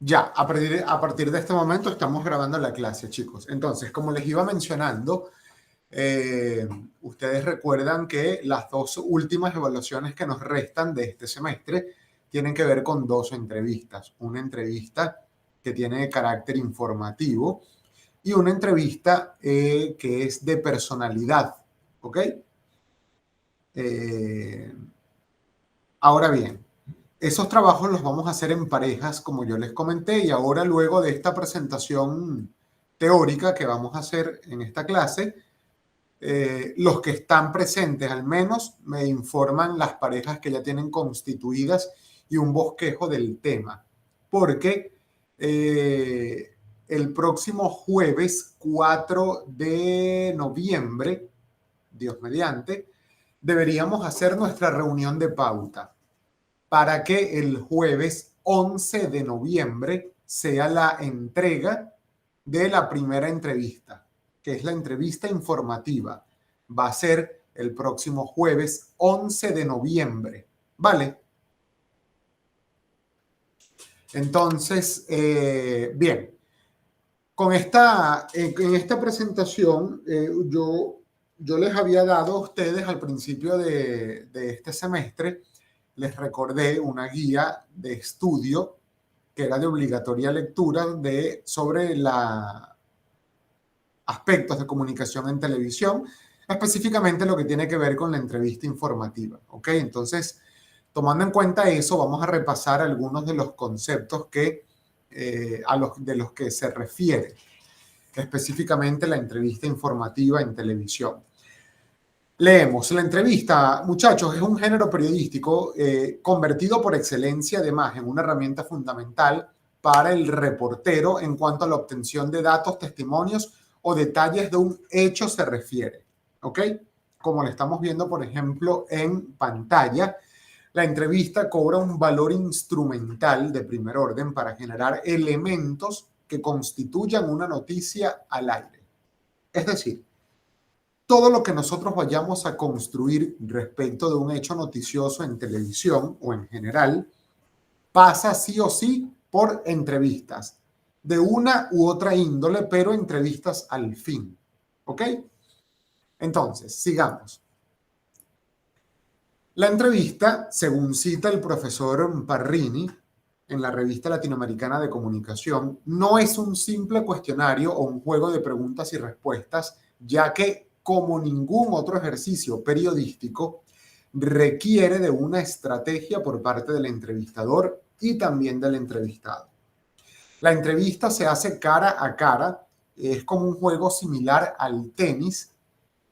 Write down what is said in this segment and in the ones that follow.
Ya, a partir de este momento estamos grabando la clase, chicos. Entonces, como les iba mencionando, eh, ustedes recuerdan que las dos últimas evaluaciones que nos restan de este semestre tienen que ver con dos entrevistas. Una entrevista que tiene carácter informativo y una entrevista que es de personalidad, ¿ok? Eh, ahora bien, esos trabajos los vamos a hacer en parejas, como yo les comenté, y ahora luego de esta presentación teórica que vamos a hacer en esta clase, los que están presentes al menos me informan las parejas que ya tienen constituidas y un bosquejo del tema, porque el próximo jueves 4 de noviembre, Dios mediante, deberíamos hacer nuestra reunión de pauta para que el jueves 11 de noviembre sea la entrega de la primera entrevista, que es la entrevista informativa. Va a ser el próximo jueves 11 de noviembre. ¿Vale? Entonces, bien, en esta presentación yo les había dado a ustedes al principio de este semestre, les recordé una guía de estudio que era de obligatoria lectura sobre aspectos de comunicación en televisión, específicamente lo que tiene que ver con la entrevista informativa. ¿Ok? Entonces, tomando en cuenta eso, vamos a repasar algunos de los conceptos de los que se refiere específicamente la entrevista informativa en televisión. Leemos, la entrevista, muchachos, es un género periodístico convertido por excelencia, además, en una herramienta fundamental para el reportero en cuanto a la obtención de datos, testimonios o detalles de un hecho se refiere. ¿Ok? Como lo estamos viendo, por ejemplo, en pantalla, la entrevista cobra un valor instrumental de primer orden para generar elementos que constituyan una noticia al aire. Es decir, todo lo que nosotros vayamos a construir respecto de un hecho noticioso en televisión o en general pasa sí o sí por entrevistas de una u otra índole, pero entrevistas al fin. ¿Ok? Entonces, sigamos. La entrevista, según cita el profesor Parrini en la Revista Latinoamericana de Comunicación, no es un simple cuestionario o un juego de preguntas y respuestas, ya que, como ningún otro ejercicio periodístico, requiere de una estrategia por parte del entrevistador y también del entrevistado. La entrevista se hace cara a cara, es como un juego similar al tenis,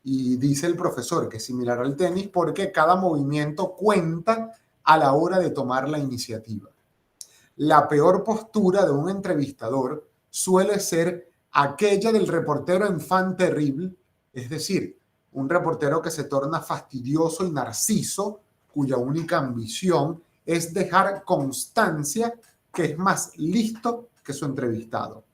y dice el profesor que es similar al tenis porque cada movimiento cuenta a la hora de tomar la iniciativa. La peor postura de un entrevistador suele ser aquella del reportero enfant terrible, es decir, un reportero que se torna fastidioso y narciso, cuya única ambición es dejar constancia que es más listo que su entrevistado.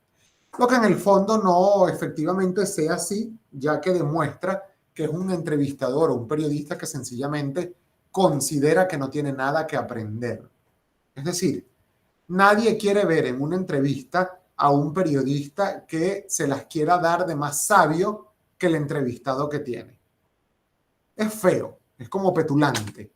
Lo que en el fondo no efectivamente sea así, ya que demuestra que es un entrevistador o un periodista que sencillamente considera que no tiene nada que aprender. Es decir, nadie quiere ver en una entrevista a un periodista que se las quiera dar de más sabio que el entrevistado que tiene. Es feo, es como petulante.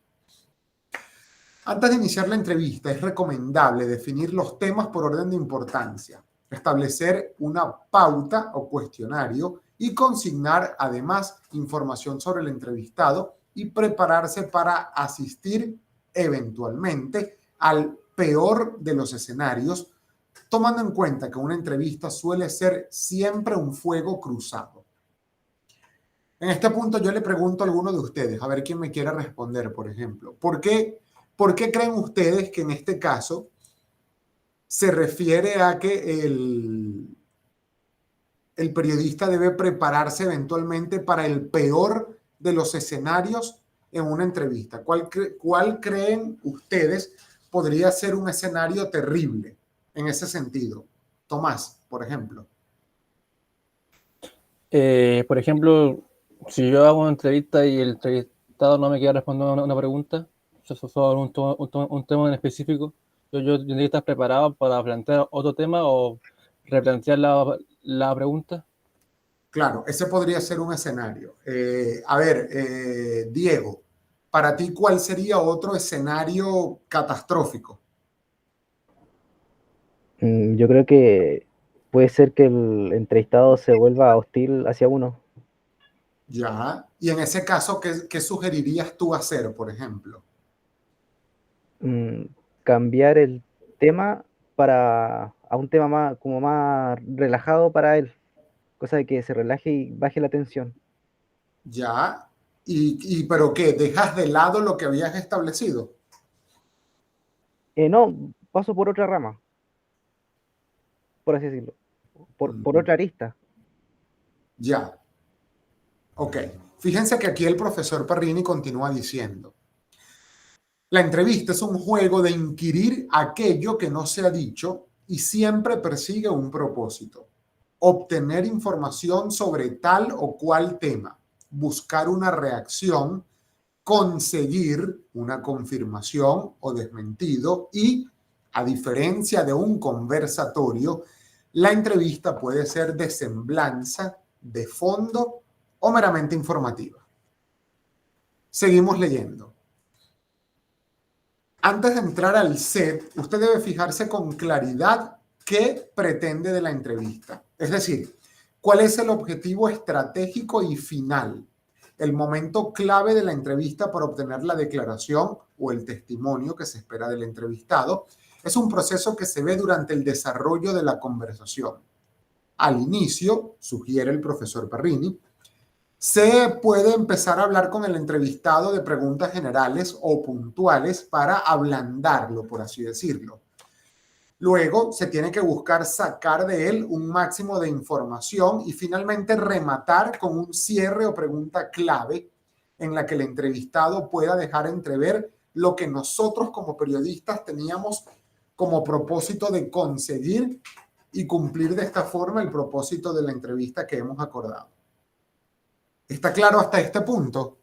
Antes de iniciar la entrevista, es recomendable definir los temas por orden de importancia, establecer una pauta o cuestionario y consignar además información sobre el entrevistado y prepararse para asistir eventualmente al peor de los escenarios, tomando en cuenta que una entrevista suele ser siempre un fuego cruzado. En este punto yo le pregunto a alguno de ustedes, a ver quién me quiere responder, por ejemplo, ¿por qué creen ustedes que en este caso se refiere a que el periodista debe prepararse eventualmente para el peor de los escenarios en una entrevista? ¿Cuál creen ustedes podría ser un escenario terrible en ese sentido? Tomás, por ejemplo. Por ejemplo, si yo hago una entrevista y el entrevistado no me quiere responder una pregunta sobre un tema en específico, yo tendría que estar preparado para plantear otro tema o replantear la pregunta. Claro, ese podría ser un escenario. A ver, Diego, para ti, ¿cuál sería otro escenario catastrófico? Yo creo que puede ser que el entrevistado se vuelva hostil hacia uno. Ya. Y en ese caso, ¿qué sugerirías tú hacer, por ejemplo? Mm, Cambiar el tema a un tema más, como más relajado para él, cosa de que se relaje y baje la tensión. Ya. ¿Pero qué? ¿Dejas de lado lo que habías establecido? No, paso por otra rama, por así decirlo, por Mm, otra arista. ya. Ok. Fíjense que aquí el profesor Parrini continúa diciendo, la entrevista es un juego de inquirir aquello que no se ha dicho y siempre persigue un propósito: obtener información sobre tal o cual tema, buscar una reacción, conseguir una confirmación o desmentido y, a diferencia de un conversatorio, la entrevista puede ser de semblanza, de fondo o meramente informativa. Seguimos leyendo. Antes de entrar al set, usted debe fijarse con claridad qué pretende de la entrevista. Es decir, cuál es el objetivo estratégico y final, el momento clave de la entrevista para obtener la declaración o el testimonio que se espera del entrevistado. Es un proceso que se ve durante el desarrollo de la conversación. Al inicio, sugiere el profesor Parrini, se puede empezar a hablar con el entrevistado de preguntas generales o puntuales para ablandarlo, por así decirlo. Luego se tiene que buscar sacar de él un máximo de información y finalmente rematar con un cierre o pregunta clave en la que el entrevistado pueda dejar entrever lo que nosotros como periodistas teníamos como propósito de conseguir y cumplir de esta forma el propósito de la entrevista que hemos acordado. ¿Está claro hasta este punto?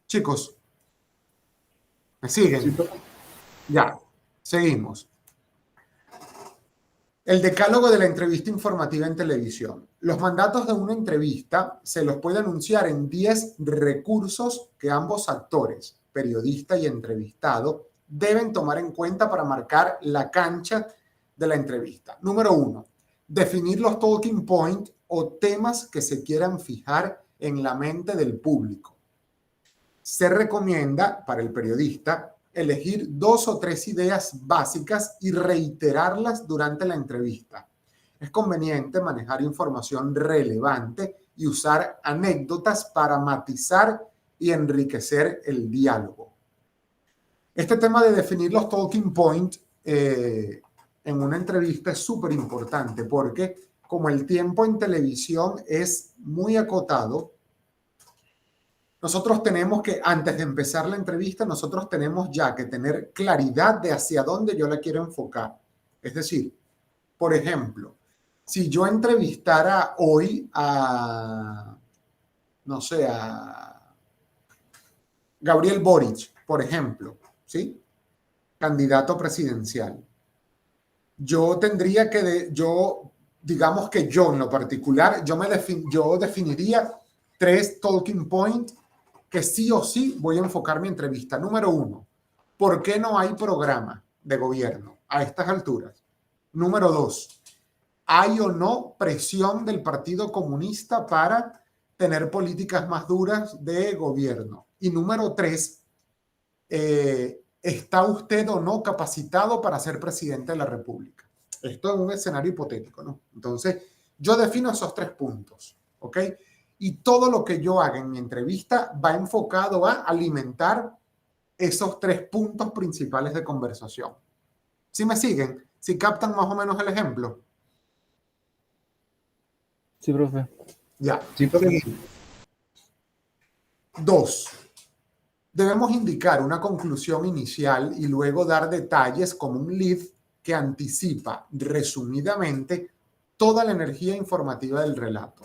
Chicos, ¿me Sí, siguen? Ya, seguimos. El decálogo de la entrevista informativa en televisión. Los mandatos de una entrevista se los puede anunciar en 10 recursos que ambos actores, periodista y entrevistado, deben tomar en cuenta para marcar la cancha de la entrevista. Número 1. Definir los talking points o temas que se quieran fijar en la mente del público. Se recomienda para el periodista elegir 2 o 3 ideas básicas y reiterarlas durante la entrevista. Es conveniente manejar información relevante y usar anécdotas para matizar y enriquecer el diálogo. Este tema de definir los talking points en una entrevista es súper importante porque como el tiempo en televisión es muy acotado, nosotros tenemos que, antes de empezar la entrevista, nosotros tenemos ya que tener claridad de hacia dónde yo la quiero enfocar. Es decir, por ejemplo, si yo entrevistara hoy a, no sé, a Gabriel Boric, por ejemplo, ¿sí? Candidato presidencial. Yo tendría que, digamos que yo en lo particular, yo definiría 3 talking points que sí o sí voy a enfocar mi entrevista. Número 1, ¿por qué no hay programa de gobierno a estas alturas? Número 2, ¿hay o no presión del Partido Comunista para tener políticas más duras de gobierno? Y número 3, ¿está usted o no capacitado para ser presidente de la República? Esto es un escenario hipotético, ¿no? Entonces, yo defino esos 3 puntos, ¿ok? Y todo lo que yo haga en mi entrevista va enfocado a alimentar esos 3 puntos principales de conversación. ¿Sí me siguen? ¿Sí captan más o menos el ejemplo? Sí, profe. Ya. sí, profe. 2. Debemos indicar una conclusión inicial y luego dar detalles como un lead que anticipa resumidamente toda la energía informativa del relato.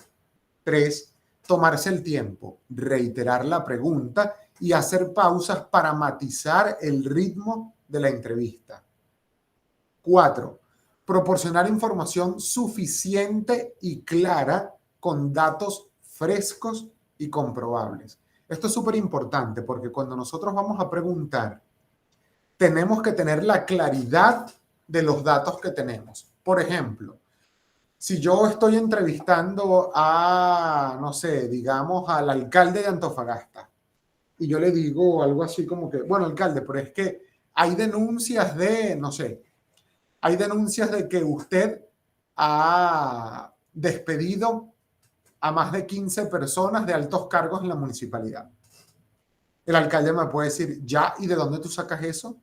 3. Tomarse el tiempo, reiterar la pregunta y hacer pausas para matizar el ritmo de la entrevista. 4. Proporcionar información suficiente y clara con datos frescos y comprobables. Esto es súper importante porque cuando nosotros vamos a preguntar, tenemos que tener la claridad de los datos que tenemos. Por ejemplo, si yo estoy entrevistando a, no sé, digamos, al alcalde de Antofagasta y yo le digo algo así como que, bueno, alcalde, pero es que hay denuncias de, no sé, hay denuncias de que usted ha despedido a más de 15 personas de altos cargos en la municipalidad. El alcalde me puede decir, ya, ¿y de dónde tú sacas eso?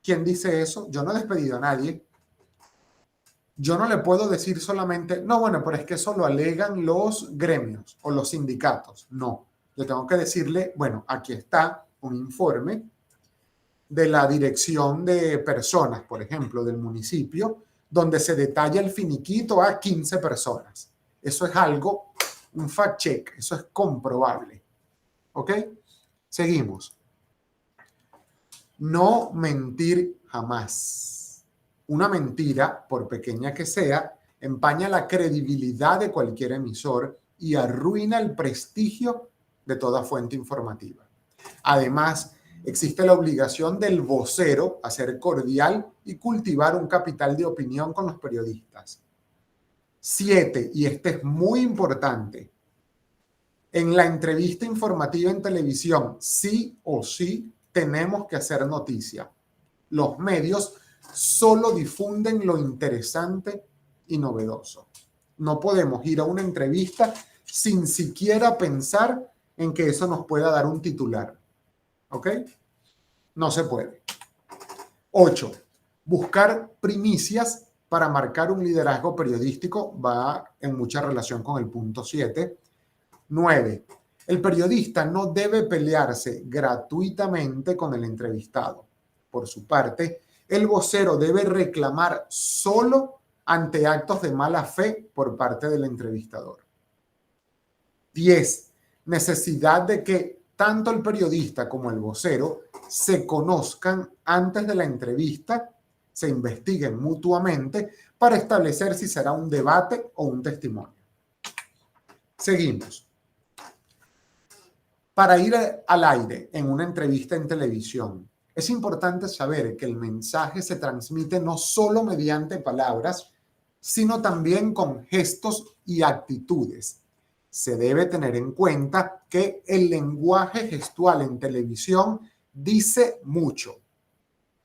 ¿Quién dice eso? Yo no he despedido a nadie. Yo no le puedo decir solamente, no, bueno, pero es que eso lo alegan los gremios o los sindicatos. No, yo tengo que decirle, bueno, aquí está un informe de la dirección de personas, por ejemplo, del municipio, donde se detalla el finiquito a 15 personas. Eso es algo, un fact check, eso es comprobable. ¿Ok? Seguimos. No mentir jamás. Una mentira, por pequeña que sea, empaña la credibilidad de cualquier emisor y arruina el prestigio de toda fuente informativa. Además, existe la obligación del vocero a ser cordial y cultivar un capital de opinión con los periodistas. 7, y este es muy importante, en la entrevista informativa en televisión, sí o sí, tenemos que hacer noticia. Los medios solo difunden lo interesante y novedoso. No podemos ir a una entrevista sin siquiera pensar en que eso nos pueda dar un titular. ¿Ok? No se puede. 8. Buscar primicias para marcar un liderazgo periodístico va en mucha relación con el punto 7. 9. El periodista no debe pelearse gratuitamente con el entrevistado. Por su parte, el vocero debe reclamar solo ante actos de mala fe por parte del entrevistador. 10. Necesidad de que tanto el periodista como el vocero se conozcan antes de la entrevista, se investiguen mutuamente para establecer si será un debate o un testimonio. Seguimos. Para ir al aire en una entrevista en televisión, es importante saber que el mensaje se transmite no solo mediante palabras, sino también con gestos y actitudes. Se debe tener en cuenta que el lenguaje gestual en televisión dice mucho.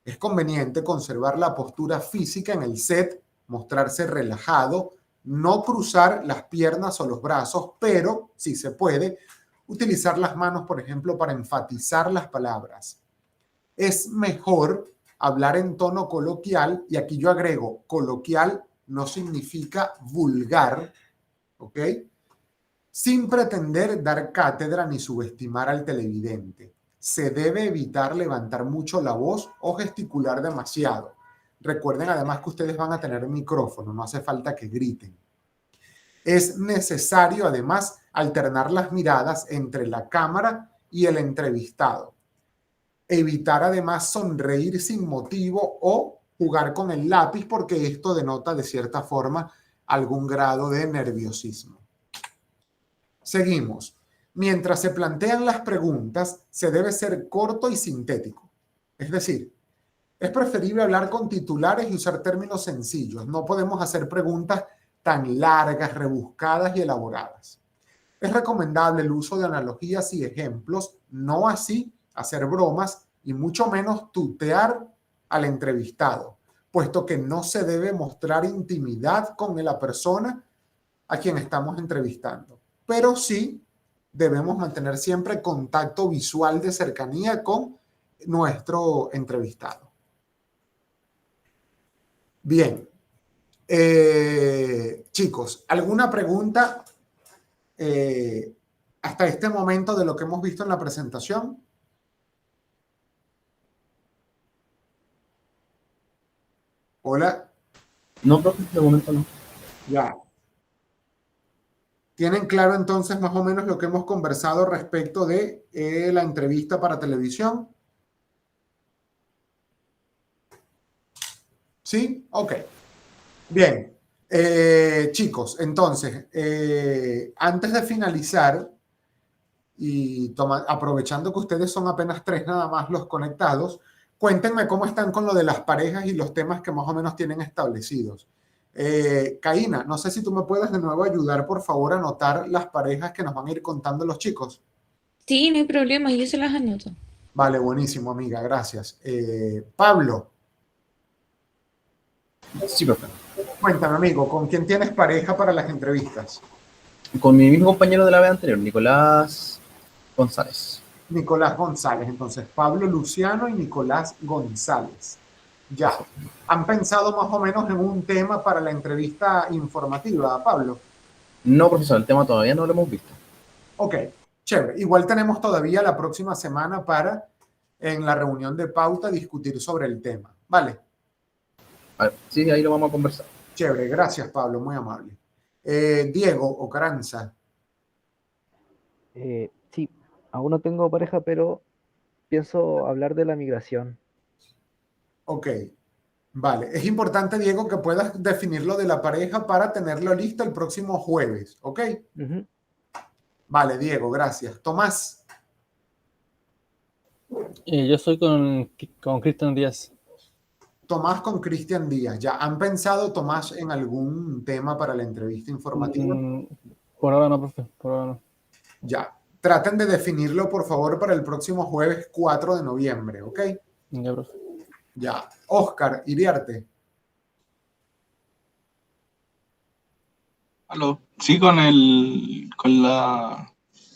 Es conveniente conservar la postura física en el set, mostrarse relajado, no cruzar las piernas o los brazos, pero, si se puede, utilizar las manos, por ejemplo, para enfatizar las palabras. Es mejor hablar en tono coloquial, y aquí yo agrego, coloquial no significa vulgar, ¿ok? Sin pretender dar cátedra ni subestimar al televidente. Se debe evitar levantar mucho la voz o gesticular demasiado. Recuerden además que ustedes van a tener micrófono, no hace falta que griten. Es necesario además alternar las miradas entre la cámara y el entrevistado. Evitar además sonreír sin motivo o jugar con el lápiz, porque esto denota de cierta forma algún grado de nerviosismo. Seguimos. Mientras se plantean las preguntas, se debe ser corto y sintético. Es decir, es preferible hablar con titulares y usar términos sencillos. No podemos hacer preguntas tan largas, rebuscadas y elaboradas. Es recomendable el uso de analogías y ejemplos, no así hacer bromas y mucho menos tutear al entrevistado, puesto que no se debe mostrar intimidad con la persona a quien estamos entrevistando. Pero sí debemos mantener siempre contacto visual de cercanía con nuestro entrevistado. Bien. Chicos, ¿alguna pregunta hasta este momento de lo que hemos visto en la presentación? Hola. No, profe, de momento no. Ya. ¿Tienen claro entonces más o menos lo que hemos conversado respecto de la entrevista para televisión? ¿Sí? Ok. Bien. Chicos, entonces, antes de finalizar, y aprovechando que ustedes son apenas 3 nada más los conectados, cuéntenme cómo están con lo de las parejas y los temas que más o menos tienen establecidos. Caína, no sé si tú me puedes de nuevo ayudar, por favor, a anotar las parejas que nos van a ir contando los chicos. Sí, no hay problema, yo se las anoto. Vale, buenísimo, amiga, gracias. Pablo, Sí, profe. cuéntame, amigo, ¿con quién tienes pareja para las entrevistas? Con mi mismo compañero de la vez anterior, Nicolás González. Nicolás González. Entonces, Pablo Luciano y Nicolás González. Ya. ¿Han pensado más o menos en un tema para la entrevista informativa, Pablo? No, profesor, el tema todavía no lo hemos visto. Ok, chévere. Igual tenemos todavía la próxima semana para, en la reunión de pauta, discutir sobre el tema. Vale. A ver, sí, ahí lo vamos a conversar. Chévere, gracias, Pablo, muy amable. Diego Ocaranza. Sí, aún no tengo pareja, pero pienso hablar de la migración. Ok, vale. Es importante, Diego, que puedas definir lo de la pareja para tenerlo listo el próximo jueves, ¿ok? Ujú. Vale, Diego, gracias. Tomás, Yo estoy con Cristian Díaz. Tomás con Cristian Díaz. ¿Ya han pensado, Tomás, en algún tema para la entrevista informativa? Por ahora no, profe, por ahora no. Ya. Traten de definirlo, por favor, para el próximo jueves 4 de noviembre, ¿ok? Ya, profe. Ya. Oscar Iriarte. Aló. Sí, con el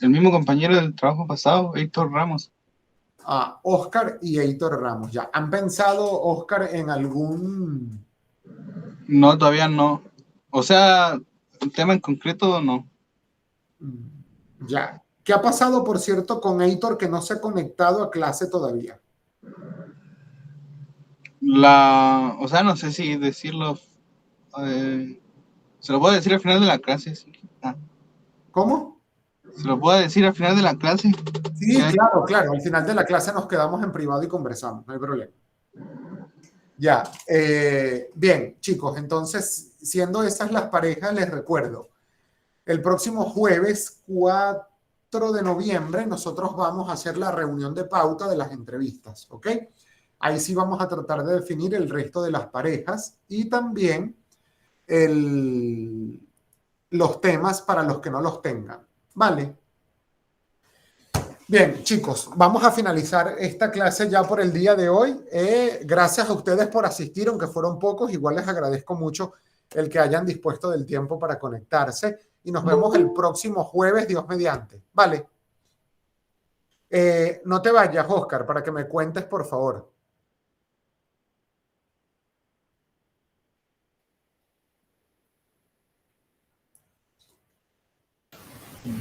mismo compañero del trabajo pasado, Héctor Ramos. Oscar y Heitor Ramos. Ya. ¿Han pensado, Oscar, en algún... No, todavía no. O sea, un tema en concreto, no. Ya. ¿Qué ha pasado, por cierto, con Heitor que no se ha conectado a clase todavía? O sea, no sé si decirlo. Se lo puedo decir al final de la clase. Sí. ¿Cómo? Se lo puedo decir al final de la clase. Sí, ¿Qué hay? claro, claro. Al final de la clase nos quedamos en privado y conversamos, no hay problema. Ya, bien, chicos, entonces, siendo esas las parejas, les recuerdo, el próximo jueves 4 de noviembre nosotros vamos a hacer la reunión de pauta de las entrevistas, ¿ok? Ahí sí vamos a tratar de definir el resto de las parejas y también los temas para los que no los tengan, ¿vale? Bien, chicos, vamos a finalizar esta clase ya por el día de hoy. Gracias a ustedes por asistir, aunque fueron pocos. Igual les agradezco mucho el que hayan dispuesto del tiempo para conectarse. Y nos vemos el próximo jueves, Dios mediante. Vale. No te vayas, Oscar, para que me cuentes, por favor.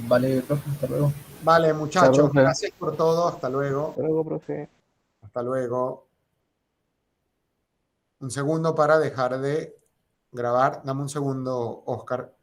Vale, profe, hasta luego. Vale, muchachos, profe. gracias por todo. Hasta luego. Hasta luego, profe. Hasta luego. Un segundo para dejar de grabar. Dame un segundo, Oscar.